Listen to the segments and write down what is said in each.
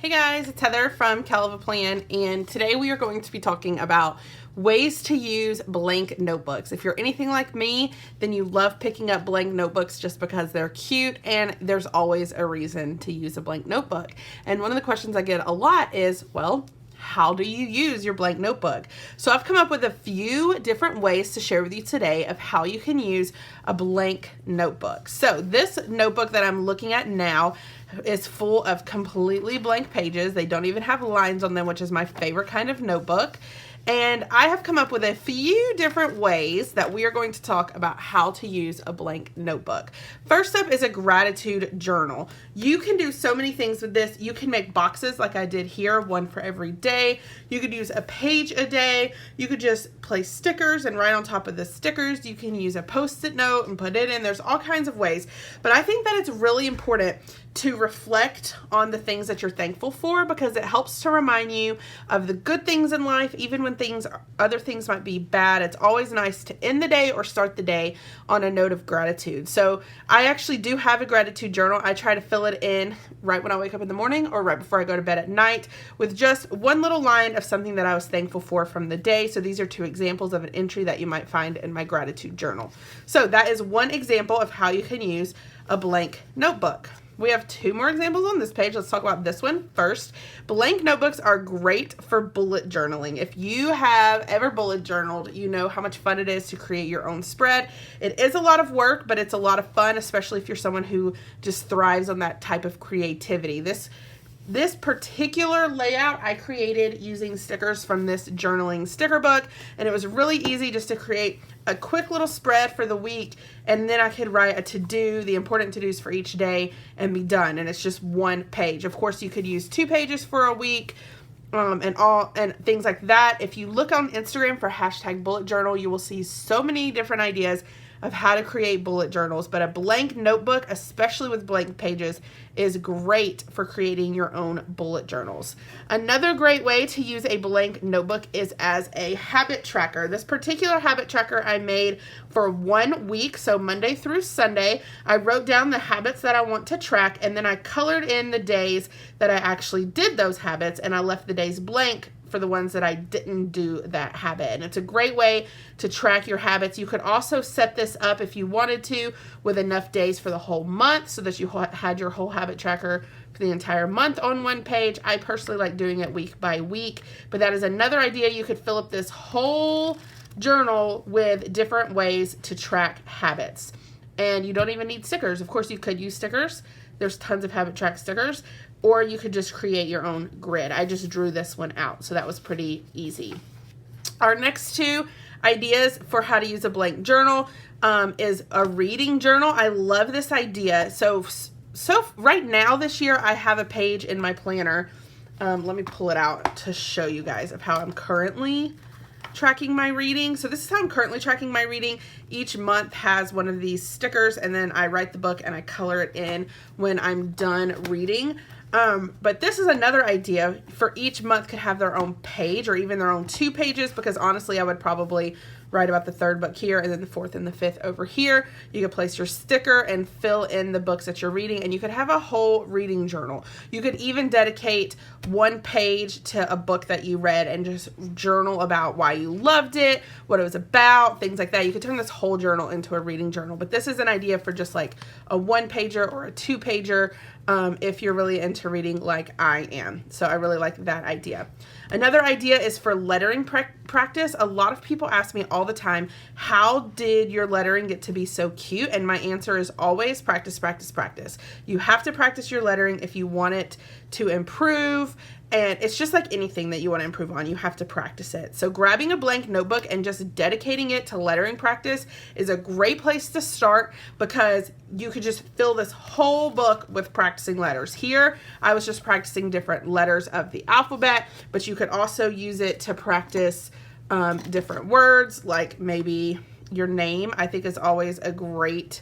Hey guys, it's Heather from Kell of a Plan, and today we are going to be talking about ways to use blank notebooks. If you're anything like me, then you love picking up blank notebooks just because they're cute, and there's always a reason to use a blank notebook. And one of the questions I get a lot is, well, how do you use your blank notebook? So I've come up with a few different ways to share with you today of how you can use a blank notebook. So this notebook that I'm looking at now is full of completely blank pages. They don't even have lines on them, which is my favorite kind of notebook. And I have come up with a few different ways that we are going to talk about how to use a blank notebook. First up is a gratitude journal. You can do so many things with this. You can make boxes like I did here, one for every day. You could use a page a day. You could just place stickers and write on top of the stickers. You can use a Post-it note and put it in. There's all kinds of ways. But I think that it's really important to reflect on the things that you're thankful for, because it helps to remind you of the good things in life, even when other things might be bad. It's always nice to end the day or start the day on a note of gratitude. So I actually do have a gratitude journal. I try to fill it in right when I wake up in the morning or right before I go to bed at night with just one little line of something that I was thankful for from the day. So these are two examples of an entry that you might find in my gratitude journal. So that is one example of how you can use a blank notebook. We have two more examples on this page. Let's talk about this one first. Blank notebooks are great for bullet journaling. If you have ever bullet journaled, you know how much fun it is to create your own spread. It is a lot of work, but it's a lot of fun, especially if you're someone who just thrives on that type of creativity. This particular layout I created using stickers from this journaling sticker book, and it was really easy just to create a quick little spread for the week, and then I could write a to-do, the important to-dos for each day, and be done. And it's just one page. Of course, you could use 2 pages for a week, and things like that. If you look on Instagram for #bulletjournal, you will see so many different ideas of how to create bullet journals, but a blank notebook, especially with blank pages, is great for creating your own bullet journals. Another great way to use a blank notebook is as a habit tracker. This particular habit tracker I made for 1 week, so Monday through Sunday. I wrote down the habits that I want to track, and then I colored in the days that I actually did those habits, and I left the days blank for the ones that I didn't do that habit. And it's a great way to track your habits. You could also set this up if you wanted to with enough days for the whole month so that you had your whole habit tracker for the entire month on one page. I personally like doing it week by week, but that is another idea. You could fill up this whole journal with different ways to track habits. And you don't even need stickers. Of course, you could use stickers. There's tons of habit track stickers, or you could just create your own grid. I just drew this one out, so that was pretty easy. Our next two ideas for how to use a blank journal is a reading journal. I love this idea. So right now this year, I have a page in my planner. Let me pull it out to show you guys of how I'm currently tracking my reading. So this is how I'm currently tracking my reading. Each month has one of these stickers, and then I write the book and I color it in when I'm done reading. But this is another idea for each month could have their own page or even their own 2 pages, because honestly I would probably write about the 3rd book here and then the 4th and the 5th over here. You could place your sticker and fill in the books that you're reading, and you could have a whole reading journal. You could even dedicate 1 page to a book that you read and just journal about why you loved it, what it was about, things like that. You could turn this whole journal into a reading journal, but this is an idea for just like a 1-pager or a 2-pager if you're really into reading like I am. So I really like that idea. Another idea is for lettering practice. A lot of people ask me all the time, how did your lettering get to be so cute? And my answer is always practice, practice, practice. You have to practice your lettering if you want it to improve. And it's just like anything that you want to improve on, you have to practice it. So grabbing a blank notebook and just dedicating it to lettering practice is a great place to start, because you could just fill this whole book with practicing letters. Here, I was just practicing different letters of the alphabet, but you could also use it to practice different words, like maybe your name. I think is always a great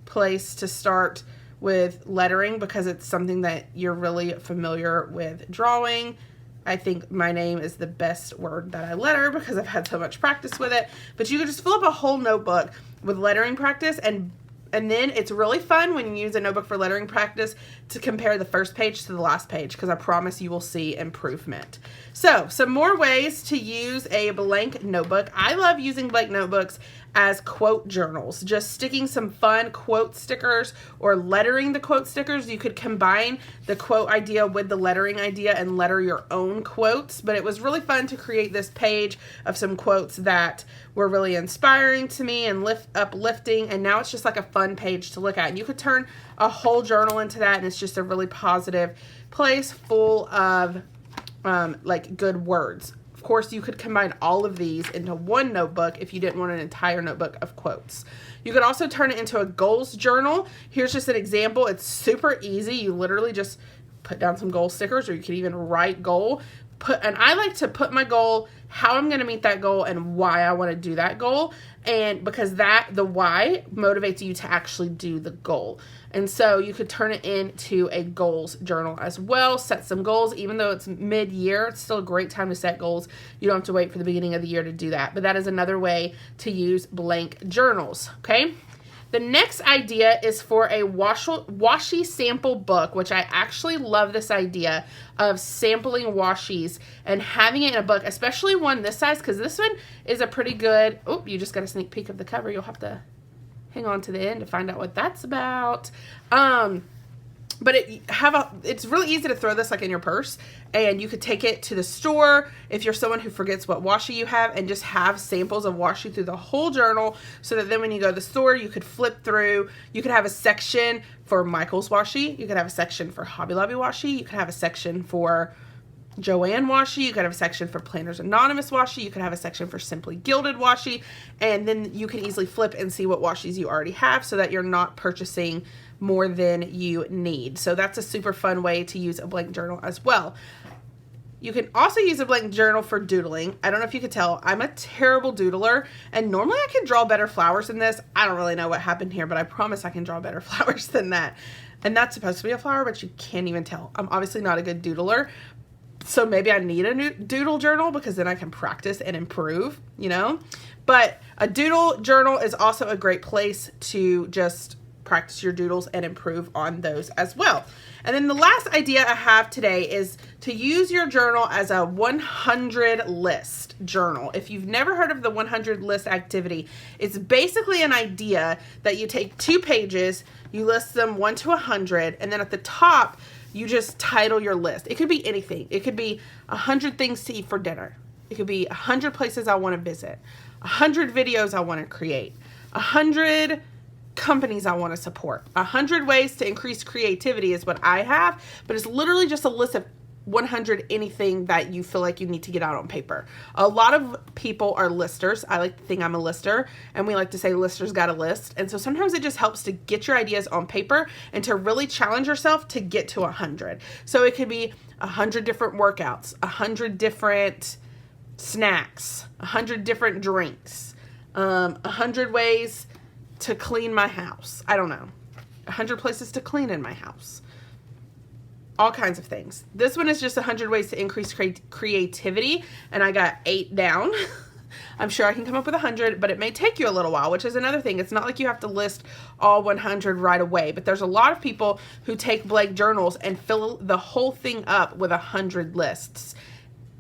place to start with lettering, because it's something that you're really familiar with drawing. I think my name is the best word that I letter because I've had so much practice with it. But you could just fill up a whole notebook with lettering practice and And then it's really fun when you use a notebook for lettering practice to compare the first page to the last page, because I promise you will see improvement. So some more ways to use a blank notebook. I love using blank notebooks as quote journals, just sticking some fun quote stickers or lettering the quote stickers. You could combine the quote idea with the lettering idea and letter your own quotes, but it was really fun to create this page of some quotes that were really inspiring to me and uplifting, and now it's just like a fun page to look at. And you could turn a whole journal into that, and it's just a really positive place full of like good words. Of course, you could combine all of these into one notebook if you didn't want an entire notebook of quotes. You could also turn it into a goals journal. Here's just an example. It's super easy. You literally just put down some goal stickers, or you could even write goal. And I like to put my goal, how I'm going to meet that goal, and why I want to do that goal. And because the why motivates you to actually do the goal. And so you could turn it into a goals journal as well. Set some goals. Even though it's mid-year, it's still a great time to set goals. You don't have to wait for the beginning of the year to do that. But that is another way to use blank journals, okay? The next idea is for a washi sample book, which I actually love this idea of sampling washies and having it in a book, especially one this size, because this one is a pretty good, oh, you just got a sneak peek of the cover. You'll have to hang on to the end to find out what that's about. But it's really easy to throw this like in your purse, and you could take it to the store if you're someone who forgets what washi you have, and just have samples of washi through the whole journal, so that then when you go to the store, you could flip through. You could have a section for Michael's washi. You could have a section for Hobby Lobby washi. You could have a section for Joanne washi. You could have a section for Planners Anonymous washi. You could have a section for Simply Gilded washi, and then you can easily flip and see what washis you already have, so that you're not purchasing more than you need. So that's a super fun way to use a blank journal as well. You can also use a blank journal for doodling. I don't know if you could tell, I'm a terrible doodler, and normally I can draw better flowers than this. I don't really know what happened here, but I promise I can draw better flowers than that. And that's supposed to be a flower, but you can't even tell. I'm obviously not a good doodler. So maybe I need a new doodle journal, because then I can practice and improve, you know? But a doodle journal is also a great place to just practice your doodles and improve on those as well. And then the last idea I have today is to use your journal as a 100 list journal. If you've never heard of the 100 list activity, it's basically an idea that you take 2 pages, you list them 1 to 100, and then at the top, you just title your list. It could be anything. It could be 100 things to eat for dinner. It could be 100 places I want to visit, 100 videos I want to create, 100 companies I want to support, 100 ways to increase creativity is what I have, but it's literally just a list of 100 anything that you feel like you need to get out on paper. A lot of people are listers. I like to think I'm a lister, and we like to say listers got a list. And so sometimes it just helps to get your ideas on paper and to really challenge yourself to get to 100. So it could be 100 different workouts, 100 different snacks, 100 different drinks, 100 ways to clean my house. I don't know. 100 places to clean in my house. All kinds of things. This one is just 100 ways to increase creativity, and I got 8 down. I'm sure I can come up with 100, but it may take you a little while, which is another thing. It's not like you have to list all 100 right away, but there's a lot of people who take blank journals and fill the whole thing up with 100 lists.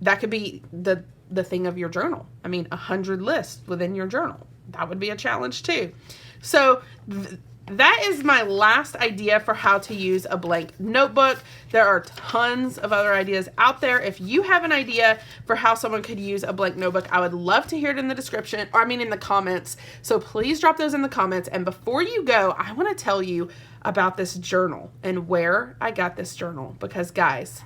That could be the thing of your journal. I mean, 100 lists within your journal. That would be a challenge too. So that is my last idea for how to use a blank notebook. There are tons of other ideas out there. If you have an idea for how someone could use a blank notebook, I would love to hear it in the description, or I mean in the comments. So please drop those in the comments. And before you go, I want to tell you about this journal and where I got this journal. Because guys,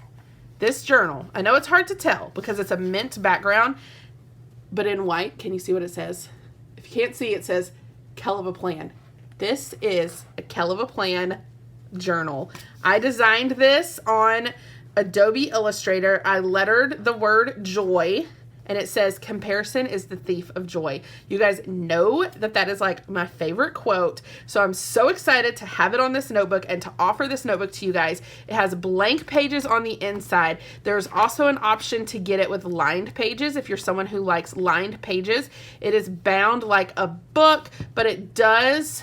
this journal, I know it's hard to tell because it's a mint background, but in white, can you see what it says? If you can't see, it says Kell of a Plan. This is a Kell of a Plan journal. I designed this on Adobe Illustrator. I lettered the word joy, and it says, comparison is the thief of joy. You guys know that that is like my favorite quote. So I'm so excited to have it on this notebook and to offer this notebook to you guys. It has blank pages on the inside. There's also an option to get it with lined pages if you're someone who likes lined pages. It is bound like a book, but it does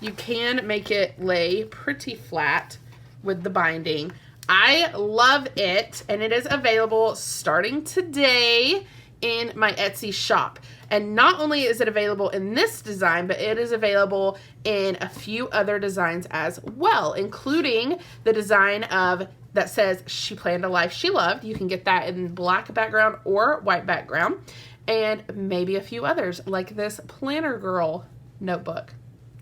you can make it lay pretty flat with the binding. I love it, and it is available starting today in my Etsy shop. And not only is it available in this design, but it is available in a few other designs as well, including the design of that says "She planned a life she loved." You can get that in black background or white background, and maybe a few others like this Planner Girl notebook.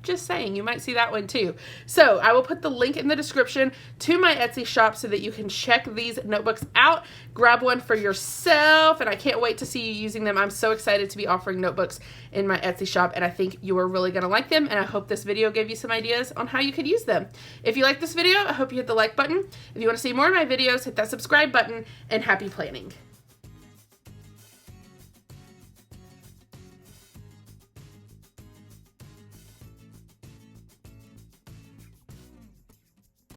Just saying, you might see that one too. So I will put the link in the description to my Etsy shop so that you can check these notebooks out. Grab one for yourself, and I can't wait to see you using them. I'm so excited to be offering notebooks in my Etsy shop, and I think you are really going to like them, and I hope this video gave you some ideas on how you could use them. If you like this video, I hope you hit the like button. If you want to see more of my videos, hit that subscribe button, and happy planning.